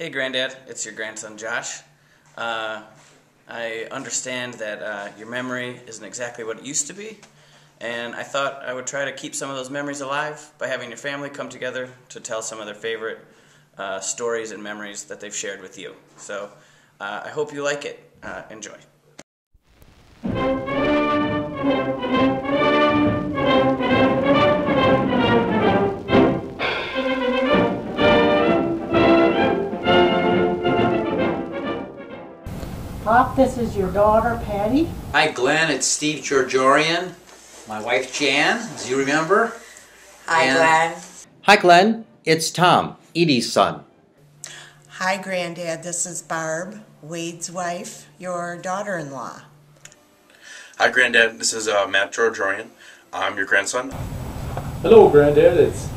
Hey Granddad, it's your grandson Josh. I understand that your memory isn't exactly what it used to be, and I thought I would try to keep some of those memories alive by having your family come together to tell some of their favorite stories and memories that they've shared with you. So I hope you like it. Enjoy. Pop, this is your daughter, Patty. Hi, Glenn. It's Steve Georgiorian. My wife, Jan, as you remember. Hi, Glenn. Hi, Glenn. It's Tom, Edie's son. Hi, Grandad. This is Barb, Wade's wife, your daughter-in-law. Hi, Grandad. This is Matt Georgiorian. I'm your grandson. Hello, Grandad. It's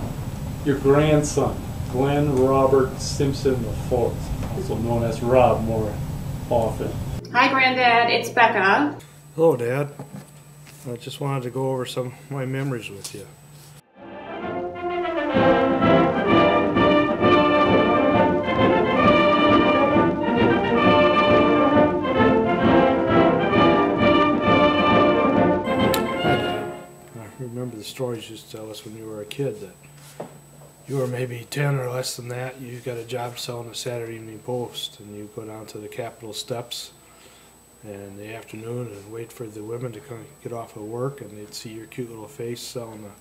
your grandson, Glenn Robert Simpson IV, also known as Rob more often. Hi, Grandad. It's Becca. Hello, Dad. I just wanted to go over some of my memories with you. Hi, Dad. I remember the stories you used to tell us when you were a kid that you were maybe 10 or less than that. You got a job selling a Saturday Evening Post, and you go down to the Capitol steps in the afternoon and wait for the women to come get off of work, and they'd see your cute little face selling the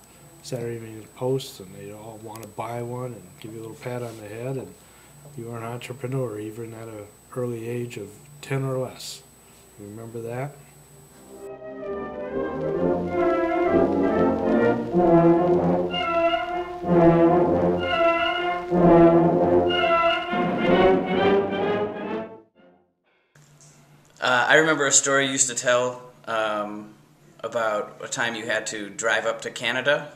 Saturday Evening Post, and they'd all want to buy one and give you a little pat on the head, and you were an entrepreneur even at an early age of 10 or less. You remember that? I remember a story you used to tell about a time you had to drive up to Canada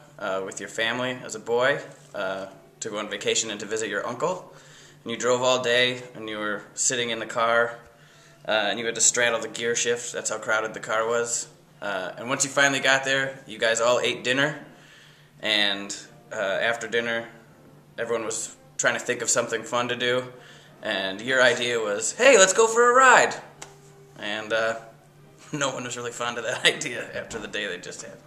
with your family as a boy to go on vacation and to visit your uncle. And you drove all day, and you were sitting in the car, and you had to straddle the gear shift. That's how crowded the car was. And once you finally got there, you guys all ate dinner, and after dinner, everyone was trying to think of something fun to do, and your idea was, hey, let's go for a ride. And no one was really fond of that idea after the day they just had.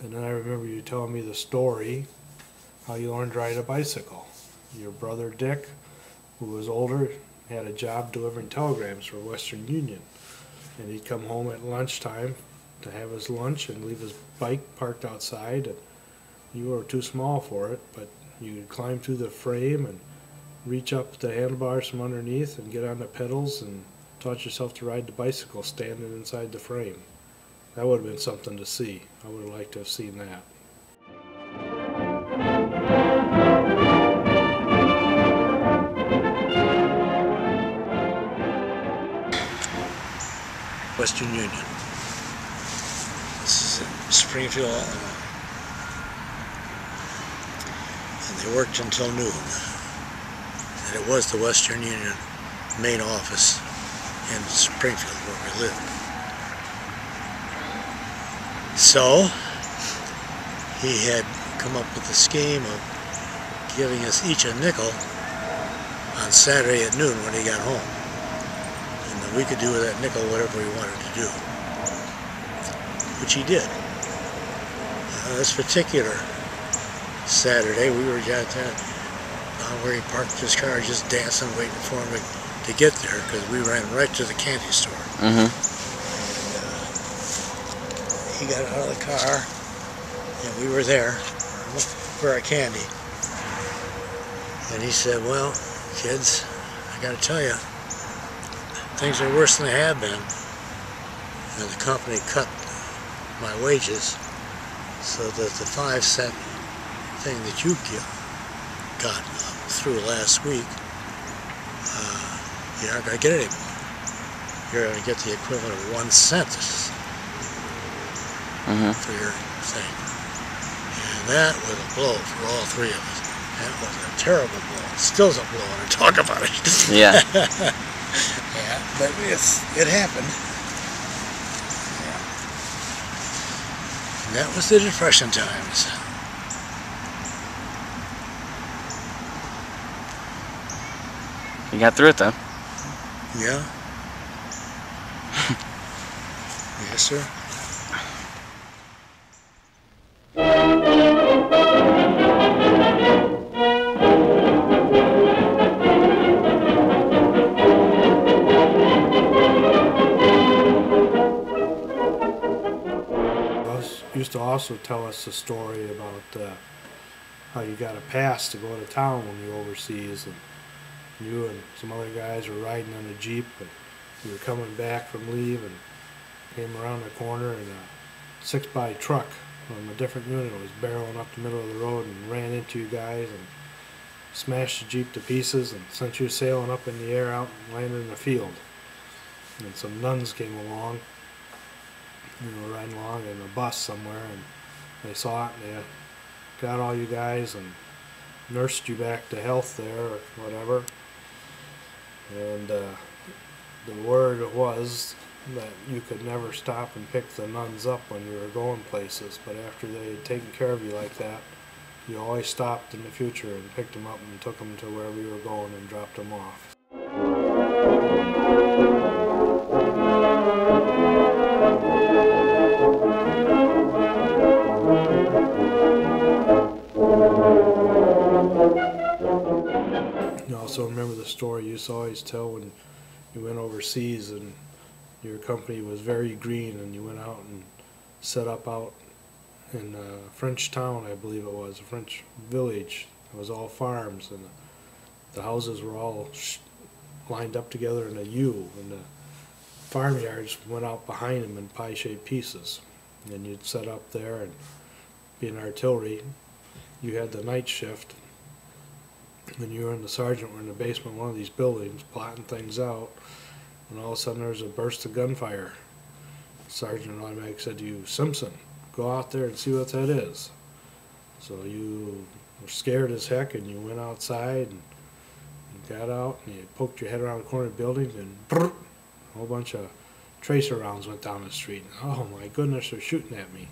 And then I remember you telling me the story how you learned to ride a bicycle. Your brother Dick, who was older, had a job delivering telegrams for Western Union. And he'd come home at lunchtime to have his lunch and leave his bike parked outside. And you were too small for it, but you could climb through the frame and reach up the handlebars from underneath and get on the pedals and taught yourself to ride the bicycle standing inside the frame. That would have been something to see. I would have liked to have seen that. Western Union. This is in Springfield, Illinois. And they worked until noon. And it was the Western Union main office in Springfield where we lived. So, he had come up with the scheme of giving us each a nickel on Saturday at noon when he got home. We could do with that nickel whatever we wanted to do, which he did. This particular Saturday, we were down where he parked his car, just dancing, waiting for him to get there, because we ran right to the candy store. And, he got out of the car, and we were there for our candy. And he said, "Well, kids, I got to tell you, things are worse than they have been." And the company cut my wages so that the 5-cent thing that you got through last week, you're not going to get it anymore. You're going to get the equivalent of 1 cent for your thing. And that was a blow for all three of us. That was a terrible blow. It still's a blow when I talk about it. Yeah. Yeah. but it happened. Yeah. That was the Depression times. You got through it though. Yeah. Yes, sir. Used to also tell us a story about how you got a pass to go to town when you're overseas, and you and some other guys were riding on a Jeep, and you were coming back from leave and came around the corner, and a 6-by truck from a different unit was barreling up the middle of the road and ran into you guys and smashed the Jeep to pieces and sent you sailing up in the air out and landed in the field. And some nuns came along, riding along in a bus somewhere, and they saw it, and they got all you guys and nursed you back to health there or whatever. And the word was that you could never stop and pick the nuns up when you were going places, but after they had taken care of you like that, you always stopped in the future and picked them up and took them to wherever you were going and dropped them off. You also remember the story you used to always tell when you went overseas and your company was very green and you went out and set up out in a French town, I believe it was, a French village. It was all farms, and the houses were all lined up together in a U, and the farmyards went out behind them in pie-shaped pieces. And you'd set up there, and being artillery, you had the night shift, and you and the sergeant were in the basement of one of these buildings plotting things out, and all of a sudden there was a burst of gunfire. The sergeant automatically said to you, "Simpson, go out there and see what that is." So you were scared as heck, and you went outside, and you got out, and you poked your head around the corner of the building, and brrr, a whole bunch of tracer rounds went down the street. Oh my goodness, they're shooting at me.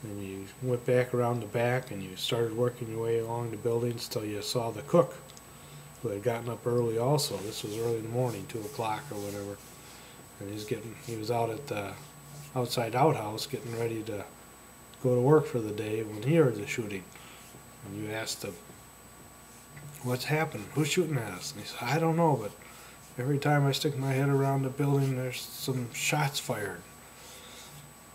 And you went back around the back, and you started working your way along the buildings till you saw the cook, who had gotten up early also. This was early in the morning, 2 o'clock or whatever. And he was out at the outside outhouse getting ready to go to work for the day when he heard the shooting. And you asked him, "What's happened? Who's shooting at us?" And he said, "I don't know, but every time I stick my head around the building, there's some shots fired."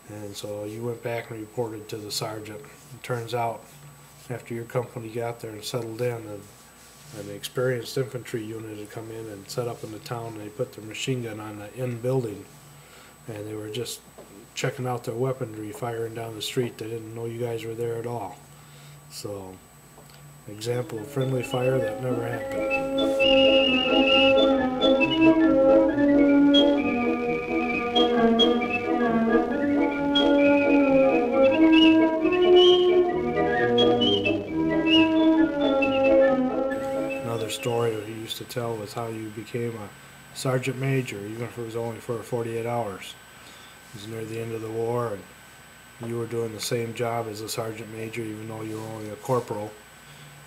And so you went back and reported to the sergeant. It turns out, after your company got there and settled in, an experienced infantry unit had come in and set up in the town, and they put their machine gun on the end building, and they were just checking out their weaponry, firing down the street. They didn't know you guys were there at all. So, example of friendly fire that never happened. Another story that he used to tell was how you became a sergeant major, even if it was only for 48 hours. It was near the end of the war, and you were doing the same job as a sergeant major, even though you were only a corporal.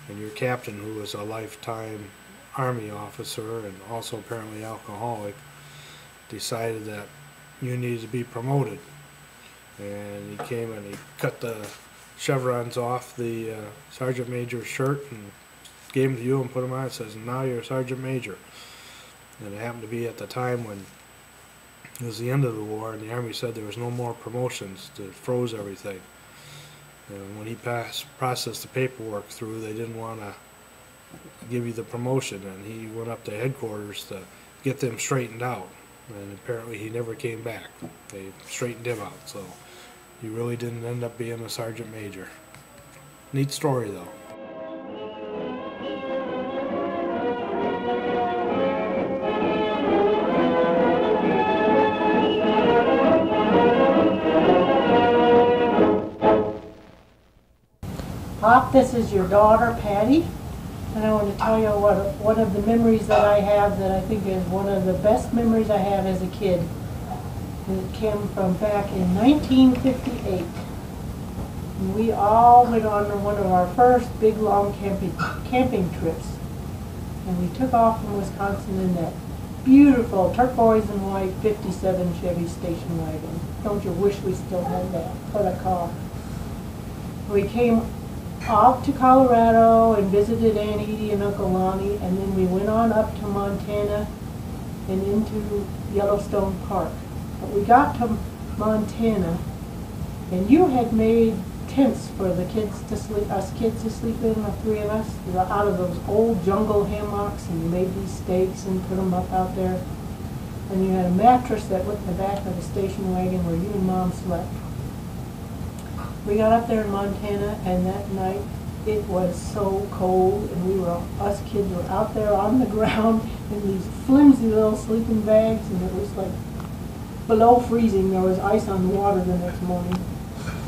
And your captain, who was a lifetime Army officer and also apparently alcoholic, decided that you needed to be promoted. And he came and he cut the chevrons off the sergeant major's shirt and gave them to you and put them on. It says, "Now you're a sergeant major." And it happened to be at the time when it was the end of the war, and the Army said there was no more promotions. It froze everything. And when he processed the paperwork through, they didn't want to give you the promotion, and he went up to headquarters to get them straightened out. And apparently he never came back. They straightened him out, so he really didn't end up being a sergeant major. Neat story, though. Pop, this is your daughter, Patty. And I want to tell you one of the memories that I have that I think is one of the best memories I have as a kid. It came from back in 1958. And we all went on one of our first big long camping trips. And we took off from Wisconsin in that beautiful turquoise and white 57 Chevy station wagon. Don't you wish we still had that? What a car. We came off to Colorado and visited Aunt Edie and Uncle Lonnie, and then we went on up to Montana and into Yellowstone Park. But we got to Montana, and you had made tents for the kids to sleep, us kids to sleep in, the three of us, out of those old jungle hammocks, and you made these stakes and put them up out there. And you had a mattress that went in the back of the station wagon where you and Mom slept. We got up there in Montana, and that night it was so cold, and us kids were out there on the ground in these flimsy little sleeping bags, and it was like below freezing. There was ice on the water the next morning.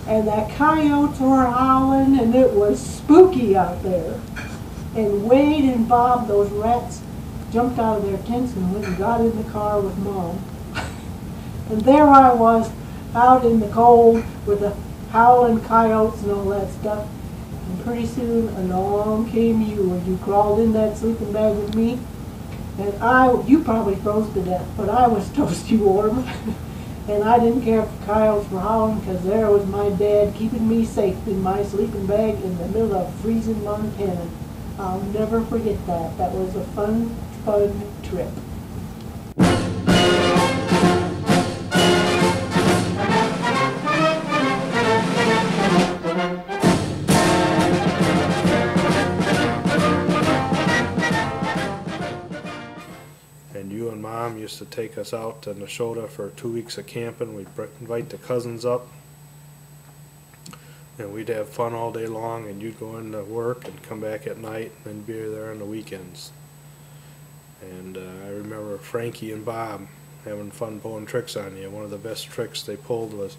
And the coyotes were howling, and it was spooky out there. And Wade and Bob, those rats, jumped out of their tents and went and got in the car with Mom. And there I was, out in the cold with the howling coyotes and all that stuff. And pretty soon along came you, and you crawled in that sleeping bag with me. And you probably froze to death, but I was toasty warm. And I didn't care if the coyotes were howling, because there was my dad keeping me safe in my sleeping bag in the middle of freezing Montana. I'll never forget that. That was a fun trip. And you and Mom used to take us out to Nashotah for 2 weeks of camping. We'd invite the cousins up, and we'd have fun all day long, and you'd go into work and come back at night and then be there on the weekends. And I remember Frankie and Bob having fun pulling tricks on you. One of the best tricks they pulled was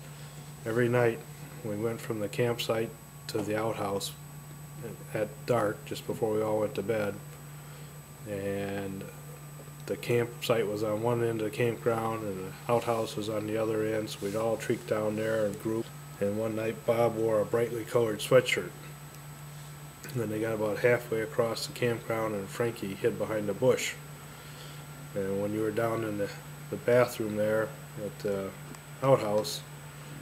every night we went from the campsite to the outhouse at dark, just before we all went to bed, and the campsite was on one end of the campground and the outhouse was on the other end, so we'd all treek down there in groups. And one night Bob wore a brightly colored sweatshirt. And then they got about halfway across the campground and Frankie hid behind a bush. And when you were down in the bathroom there at the outhouse,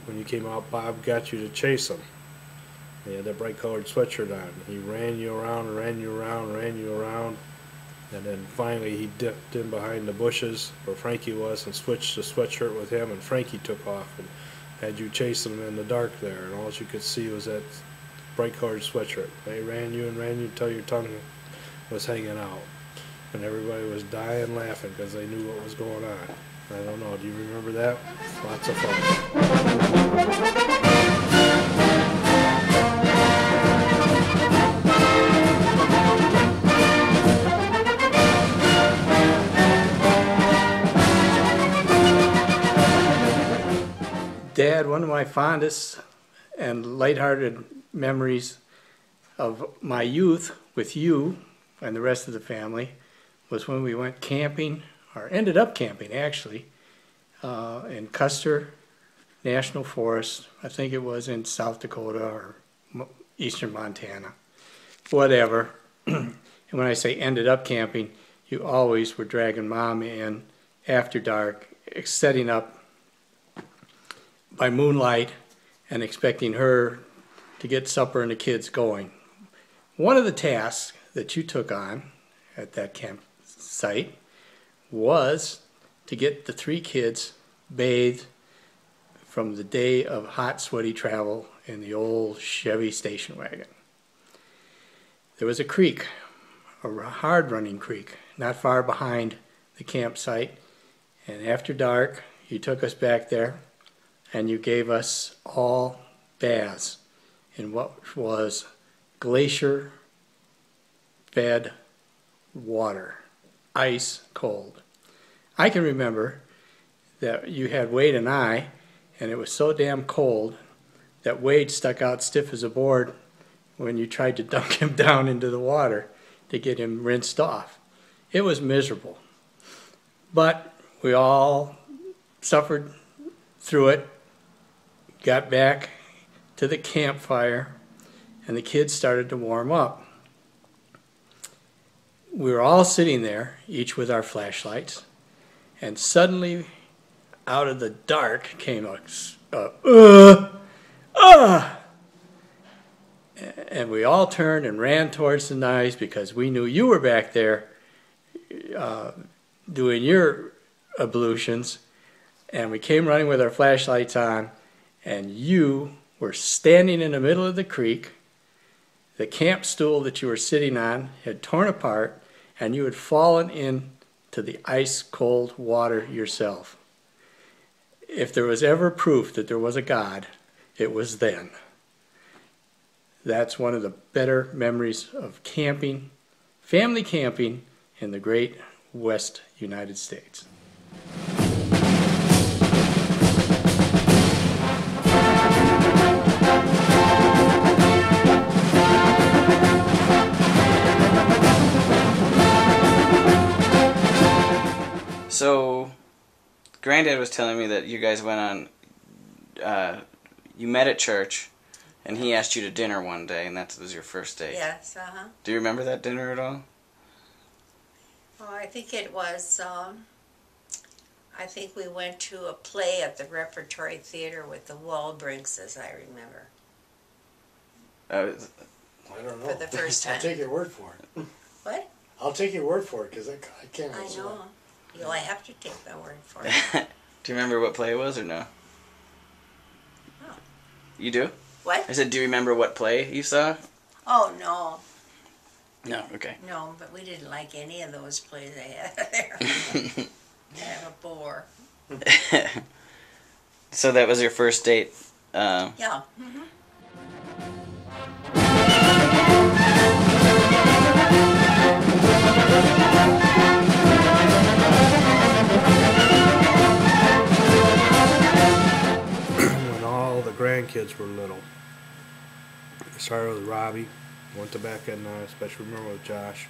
when you came out, Bob got you to chase him. He had that bright colored sweatshirt on. He ran you around, ran you around, ran you around. And then finally he dipped in behind the bushes where Frankie was and switched the sweatshirt with him, and Frankie took off and had you chase him in the dark there, and all you could see was that bright colored sweatshirt. They ran you until your tongue was hanging out. And everybody was dying laughing because they knew what was going on. I don't know, do you remember that? Lots of fun. Dad, one of my fondest and lighthearted memories of my youth with you and the rest of the family was when we went camping, or ended up camping actually, in Custer National Forest. I think it was in South Dakota or eastern Montana, whatever. And when I say ended up camping, you always were dragging Mom in after dark, setting up by moonlight and expecting her to get supper and the kids going. One of the tasks that you took on at that campsite was to get the three kids bathed from the day of hot, sweaty travel in the old Chevy station wagon. There was a creek, a hard-running creek, not far behind the campsite, and after dark, you took us back there and you gave us all baths in what was glacier-fed water, ice cold. I can remember that you had Wade and I, and it was so damn cold that Wade stuck out stiff as a board when you tried to dunk him down into the water. to get him rinsed off. It was miserable. But we all suffered through it, got back to the campfire, and the kids started to warm up. We were all sitting there, each with our flashlights, and suddenly out of the dark came and we all turned and ran towards the knives because we knew you were back there doing your ablutions, and we came running with our flashlights on, and you were standing in the middle of the creek. The camp stool that you were sitting on had torn apart, and you had fallen into the ice-cold water yourself. If there was ever proof that there was a God, it was then. That's one of the better memories of camping, family camping in the great West United States. So, Granddad was telling me that you guys went on, you met at church, and he asked you to dinner one day, and that was your first date. Yes, Do you remember that dinner at all? Oh, I think it was, I think we went to a play at the Repertory Theater with the Wahlbrinkses, I remember. I don't know. For the first time. I'll take your word for it. What? I'll take your word for it because I can't. I know. You'll have to take my word for it. Do you remember what play it was or no? Oh. You do? What? I said, do you remember what play you saw? Oh, no. No, okay. No, but we didn't like any of those plays they had there. Kind of a bore. So that was your first date? Yeah. Mm-hmm. When all the grandkids were little. I started with Robbie, went to back and especially remember with Josh.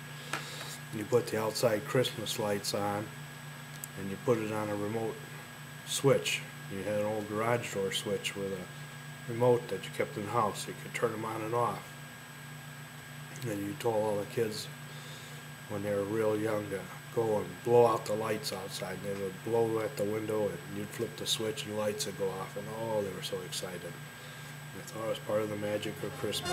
You put the outside Christmas lights on, and you put it on a remote switch. You had an old garage door switch with a remote that you kept in the house. You could turn them on and off. And you told all the kids when they were real young to go and blow out the lights outside. And they would blow at the window, and you'd flip the switch and the lights would go off. And oh, they were so excited. I thought it was part of the magic of Christmas.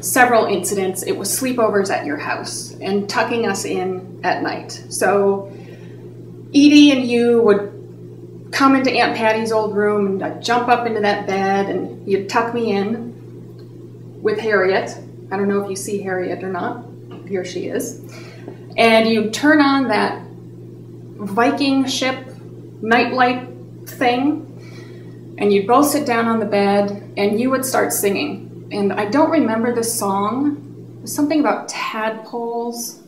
Several incidents, it was sleepovers at your house and tucking us in at night. So Edie and you would come into Aunt Patty's old room and I'd jump up into that bed and you'd tuck me in with Harriet. I don't know if you see Harriet or not. Here she is. And you'd turn on that Viking ship nightlight thing and you'd both sit down on the bed and you would start singing. And I don't remember the song. It was something about tadpoles.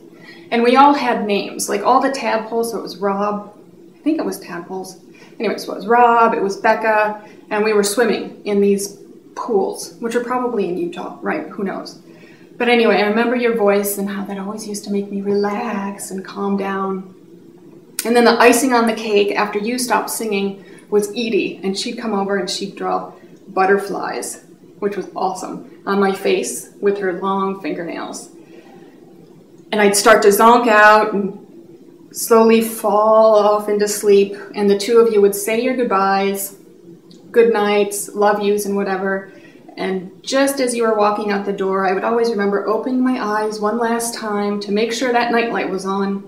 And we all had names, like all the tadpoles. So it was Rob. I think it was tadpoles. Anyway, so it was Rob, it was Becca, and we were swimming in these pools, which are probably in Utah, right? Who knows? But anyway, I remember your voice and how that always used to make me relax and calm down. And then the icing on the cake after you stopped singing was Edie, and she'd come over and she'd draw butterflies, which was awesome, on my face with her long fingernails. And I'd start to zonk out and slowly fall off into sleep, and the two of you would say your goodbyes, good nights, love yous, and whatever. And just as you were walking out the door, I would always remember opening my eyes one last time to make sure that nightlight was on.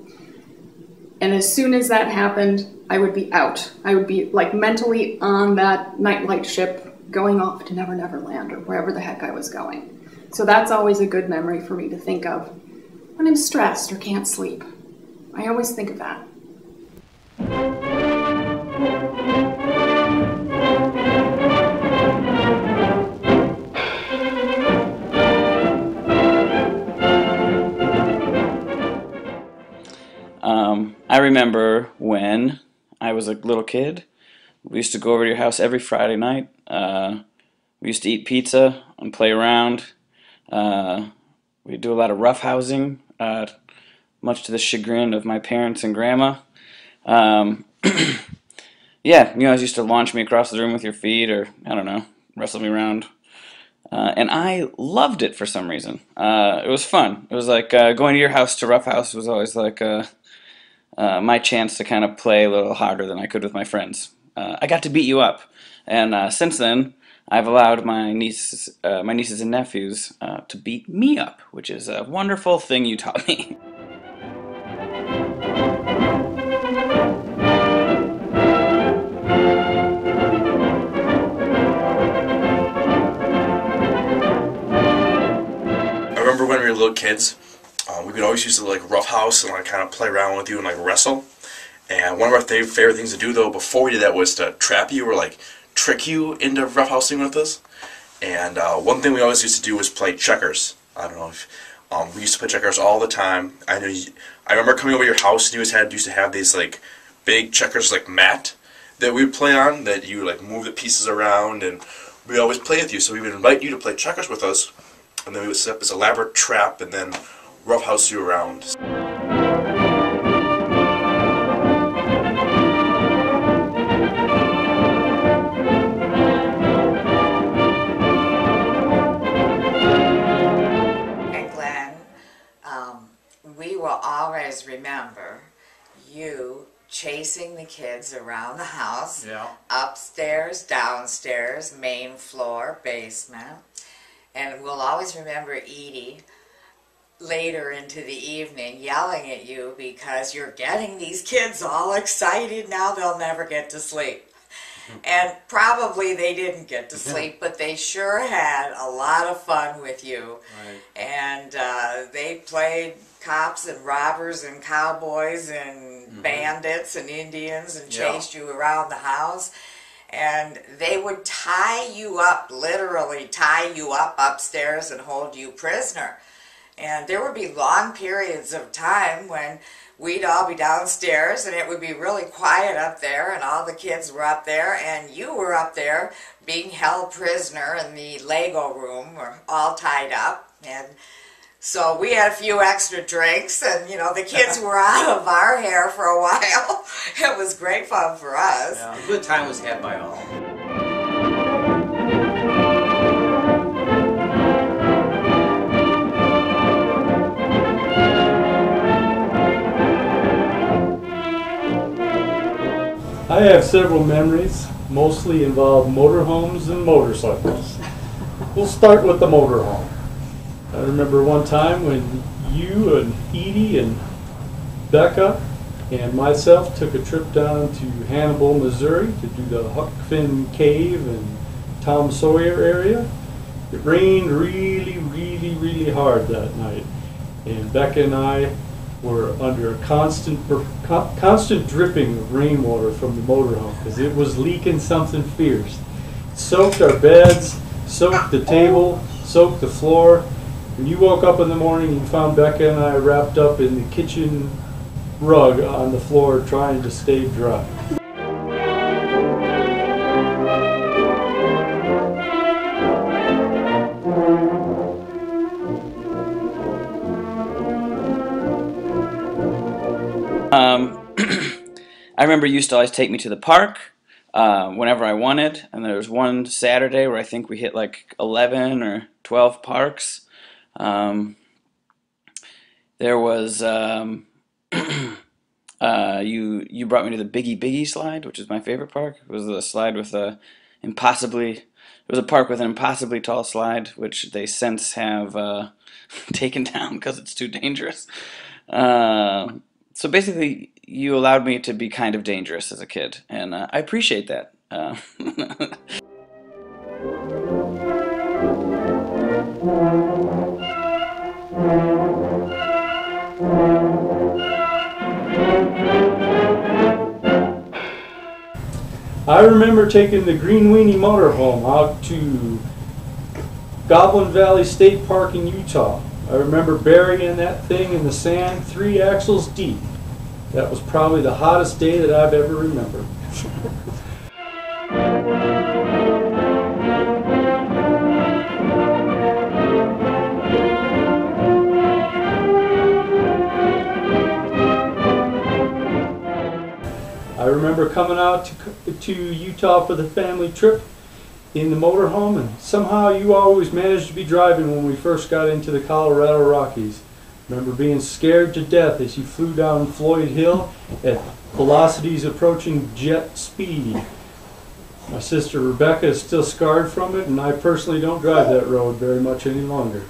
And as soon as that happened, I would be out. I would be like mentally on that nightlight ship going off to Never Never Land or wherever the heck I was going. So that's always a good memory for me to think of when I'm stressed or can't sleep. I always think of that. I remember when I was a little kid, we used to go over to your house every Friday night. We used to eat pizza and play around. We'd do a lot of roughhousing, much to the chagrin of my parents and grandma. Um, yeah, you guys used to launch me across the room with your feet, or I don't know, wrestle me around. And I loved it for some reason. It was fun. It was like going to your house to roughhouse was always like my chance to kind of play a little harder than I could with my friends. I got to beat you up, and since then I've allowed my nieces and nephews to beat me up, which is a wonderful thing you taught me. I remember when we were little kids, we would always used to like roughhouse and like kind of play around with you and like wrestle. And one of our favorite things to do though before we did that was to trap you or like trick you into roughhousing with us. And one thing we always used to do was play checkers. I don't know if we used to play checkers all the time. I remember coming over to your house and you used to have these like big checkers like mat that we would play on, that you like move the pieces around, and we always play with you. So we would invite you to play checkers with us, and then we would set up this elaborate trap and then roughhouse you around. And Glenn, we will always remember you chasing the kids around the house, upstairs, downstairs, main floor, basement. And we'll always remember Edie later into the evening yelling at you because you're getting these kids all excited, now they'll never get to sleep. And probably they didn't get to sleep, but they sure had a lot of fun with you. Right. And they played cops and robbers and cowboys and bandits and Indians and chased you around the house. And they would tie you up, literally tie you up upstairs and hold you prisoner. And there would be long periods of time when we'd all be downstairs and it would be really quiet up there and all the kids were up there and you were up there being held prisoner in the Lego room, or all tied up. And so we had a few extra drinks and, you know, the kids were out of our hair for a while. It was great fun for us. Yeah, a good time was had by all. I have several memories, mostly involve motorhomes and motorcycles. We'll start with the motorhome. I remember one time when you and Edie and Becca and myself took a trip down to Hannibal, Missouri to do the Huck Finn Cave and Tom Sawyer area. It rained really hard that night, and Becca and I were under a constant dripping of rainwater from the motorhome because it was leaking something fierce. It soaked our beds, soaked the table, soaked the floor. When you woke up in the morning, you found Becca and I wrapped up in the kitchen rug on the floor trying to stay dry. I remember you used to always take me to the park whenever I wanted, and there was one Saturday where I think we hit like 11 or 12 parks. There was you brought me to the Biggie slide, which is my favorite park. It was a slide with it was a park with an impossibly tall slide, which they since have taken down because it's too dangerous. So basically, you allowed me to be kind of dangerous as a kid, and I appreciate that. I remember taking the Green Weenie motorhome out to Goblin Valley State Park in Utah. I remember burying that thing in the sand 3 axles deep. That was probably the hottest day that I've ever remembered. I remember coming out to Utah for the family trip in the motorhome, and somehow you always managed to be driving when we first got into the Colorado Rockies. Remember being scared to death as you flew down Floyd Hill at velocities approaching jet speed. My sister Rebecca is still scarred from it, and I personally don't drive that road very much any longer.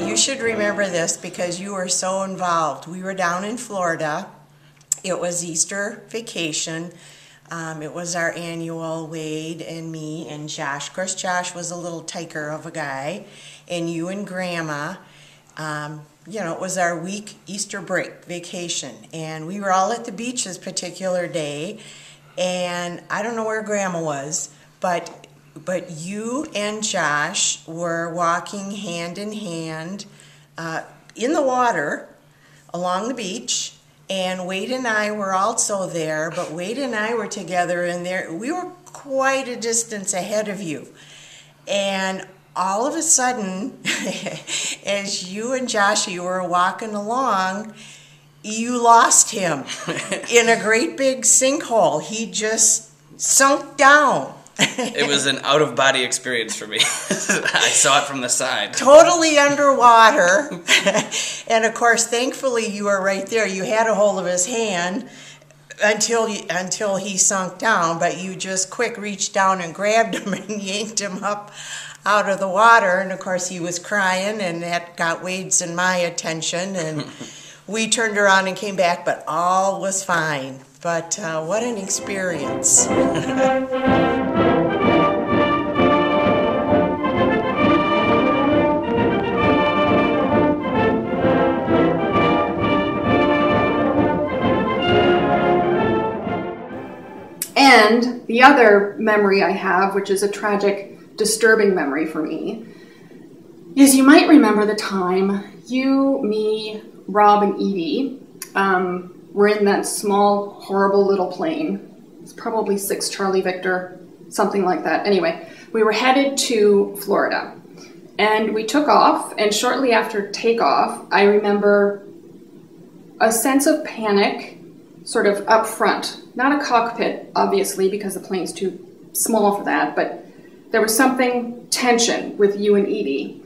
You should remember this because you were so involved. We were down in Florida. It was Easter vacation. It was our annual, Wade and me and Josh. Of course, Josh was a little tiger of a guy, and you and Grandma. You know, it was our week Easter break vacation, and we were all at the beach this particular day, and I don't know where Grandma was, but you and Josh were walking hand in hand in the water along the beach. And Wade and I were also there, but Wade and I were together, and we were quite a distance ahead of you. And all of a sudden, as you and Joshy were walking along, you lost him in a great big sinkhole. He just sunk down. It was an out-of-body experience for me. I saw it from the side. Totally underwater. And of course, thankfully, you were right there. You had a hold of his hand until he sunk down, but you just quick reached down and grabbed him and yanked him up out of the water. And of course, he was crying, and that got Wade's and my attention. And we turned around and came back, but all was fine. But what an experience. And the other memory I have, which is a tragic, disturbing memory for me, is you might remember the time you, me, Rob, and Edie were in that small, horrible little plane. It's probably 6 Charlie Victor, something like that. Anyway, we were headed to Florida. And we took off, and shortly after takeoff, I remember a sense of panic sort of up front. Not a cockpit, obviously, because the plane's too small for that, but there was something tension with you and Edie.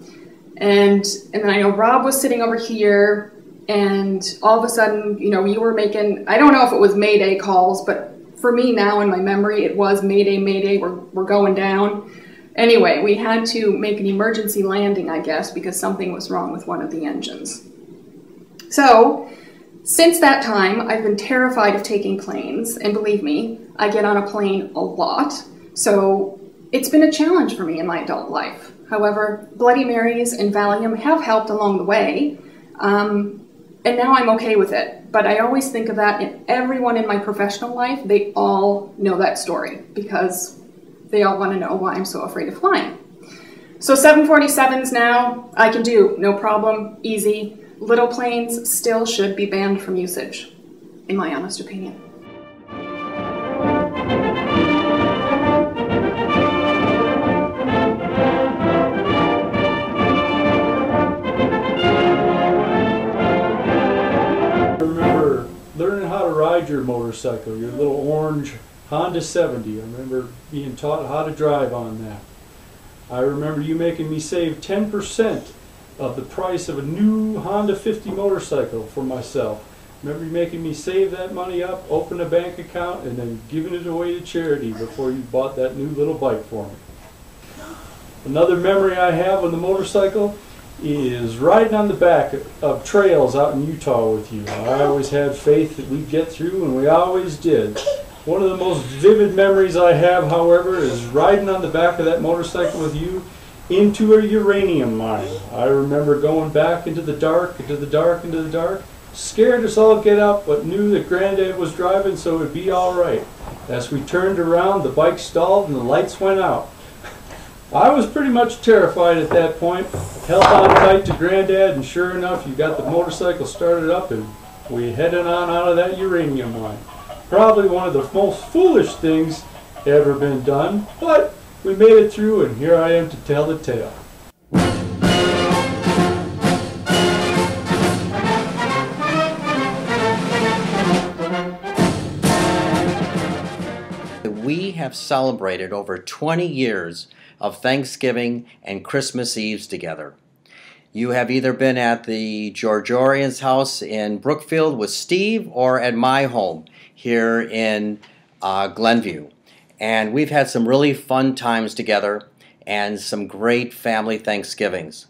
And then I know Rob was sitting over here, and all of a sudden, you know, you were making, I don't know if it was Mayday calls, but for me now in my memory, it was Mayday, Mayday, we're going down. Anyway, we had to make an emergency landing, I guess, because something was wrong with one of the engines. So, since that time, I've been terrified of taking planes, and believe me, I get on a plane a lot, so it's been a challenge for me in my adult life. However, Bloody Marys and Valium have helped along the way, and now I'm okay with it. But I always think of that in everyone in my professional life. They all know that story because they all want to know why I'm so afraid of flying. So 747s now, I can do, no problem, easy. Little planes still should be banned from usage, in my honest opinion. I remember learning how to ride your motorcycle, your little orange Honda 70. I remember being taught how to drive on that. I remember you making me save 10% of the price of a new Honda 50 motorcycle for myself. Remember you making me save that money up, open a bank account, and then giving it away to charity before you bought that new little bike for me. Another memory I have on the motorcycle is riding on the back of trails out in Utah with you. I always had faith that we'd get through, and we always did. One of the most vivid memories I have, however, is riding on the back of that motorcycle with you into a uranium mine. I remember going back into the dark, into the dark, into the dark, scared us all get up, but knew that Granddad was driving, so it would be all right. As we turned around, the bike stalled and the lights went out. I was pretty much terrified at that point, held on tight to Granddad, and sure enough, you got the motorcycle started up and we headed on out of that uranium mine. Probably one of the most foolish things ever been done, but we made it through, and here I am to tell the tale. We have celebrated over 20 years of Thanksgiving and Christmas Eves together. You have either been at the Georgiorian's house in Brookfield with Steve or at my home here in Glenview. And we've had some really fun times together and some great family Thanksgivings.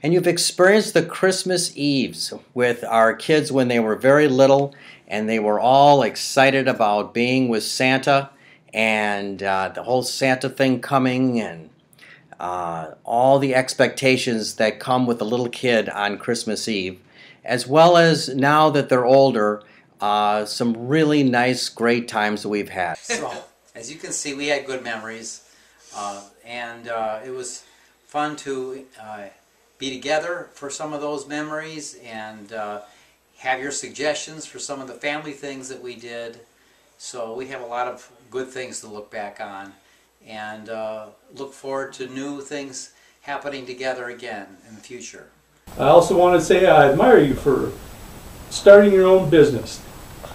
And you've experienced the Christmas Eves with our kids when they were very little, and they were all excited about being with Santa and the whole Santa thing coming, and all the expectations that come with a little kid on Christmas Eve, as well as now that they're older, some really nice, great times that we've had. So, as you can see, we had good memories, and it was fun to be together for some of those memories and have your suggestions for some of the family things that we did. So we have a lot of good things to look back on, and look forward to new things happening together again in the future. I also want to say I admire you for starting your own business.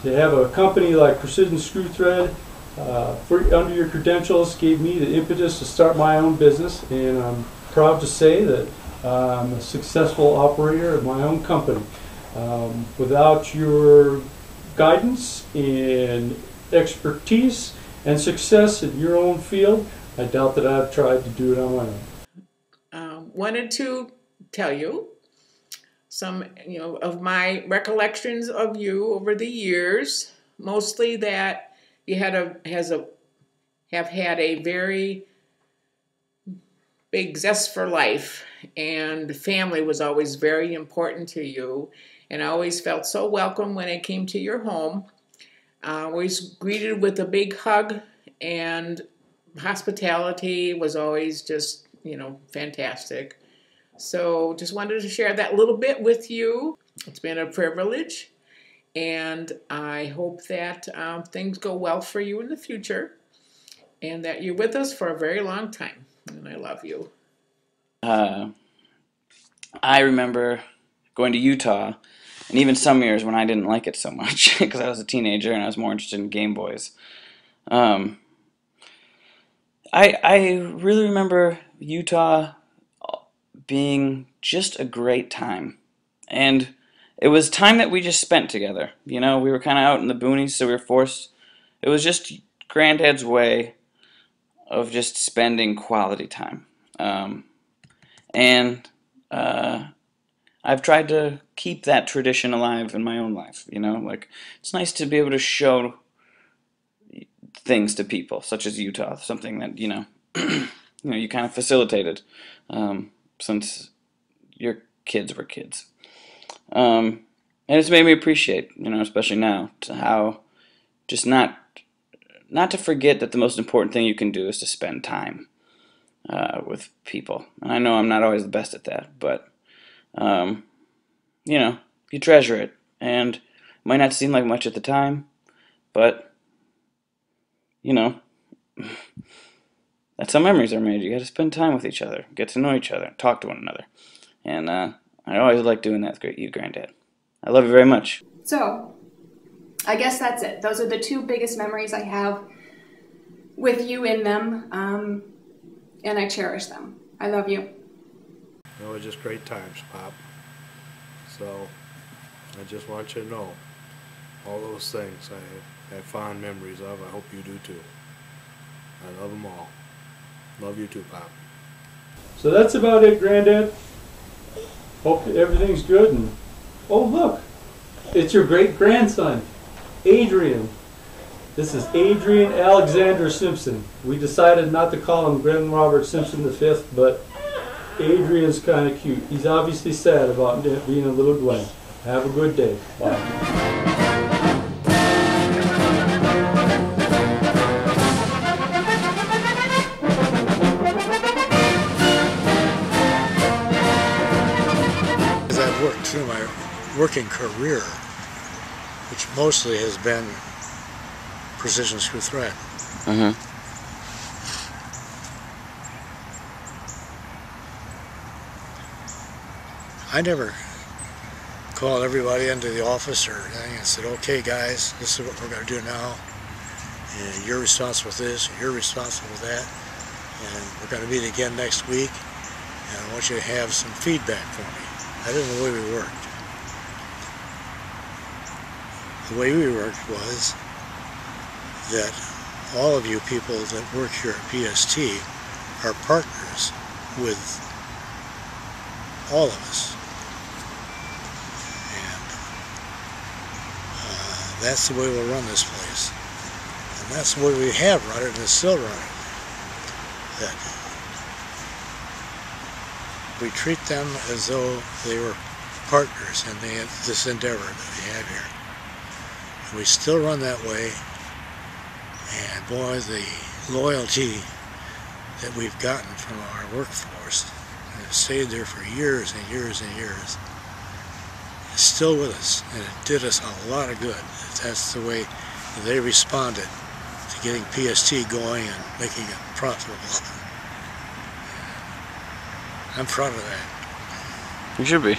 To have a company like Precision Screw Thread under your credentials gave me the impetus to start my own business, and I'm proud to say that I'm a successful operator of my own company. Without your guidance and expertise and success in your own field, I doubt that I've tried to do it on my own. Wanted to tell you some, of my recollections of you over the years. Mostly that you have had a very big zest for life, and family was always very important to you. And I always felt so welcome when I came to your home. Always greeted with a big hug, and hospitality was always just, fantastic. So just wanted to share that little bit with you. It's been a privilege, and I hope that things go well for you in the future, and that you're with us for a very long time. And I love you. I remember going to Utah, and even some years when I didn't like it so much because I was a teenager and I was more interested in Game Boys. I really remember Utah being just a great time. And it was time that we just spent together. We were kind of out in the boonies, so we were forced. It was just Granddad's way of just spending quality time. I've tried to keep that tradition alive in my own life, it's nice to be able to show things to people, such as Utah, something that, you kind of facilitated, since your kids were kids. And it's made me appreciate, especially now, to how just not to forget that the most important thing you can do is to spend time with people. And I know I'm not always the best at that, but you treasure it, and it might not seem like much at the time, but that's how memories are made. You got to spend time with each other, get to know each other, talk to one another, and I always like doing that with you, Granddad. I love you very much. So, I guess that's it. Those are the two biggest memories I have with you in them, and I cherish them. I love you. It was just great times, Pop. So, I just want you to know, all those things I have fond memories of. I hope you do too. I love them all. Love you too, Pop. So that's about it, Granddad. Hope everything's good. And oh, look, it's your great-grandson, Adrian. This is Adrian Alexander Simpson. We decided not to call him Glenn Robert Simpson V, but Adrian's kind of cute. He's obviously sad about being a little Glenn. Have a good day. Bye. As I've worked through my working career, which mostly has been precision screw thread. Mm-hmm. I never called everybody into the office or anything and said, okay guys, this is what we're going to do now, and you're responsible for this, and you're responsible for that, and we're going to meet again next week, and I want you to have some feedback for me. That isn't the way we worked. The way we worked was that all of you people that work here at PST are partners with all of us. And that's the way we'll run this place. And that's the way we have run it and still run it. That we treat them as though they were partners in this endeavor that we have here. And we still run that way. And boy, the loyalty that we've gotten from our workforce, and have stayed there for years and years and years, is still with us, and it did us a lot of good. That's the way they responded to getting PST going and making it profitable. I'm proud of that. You should be.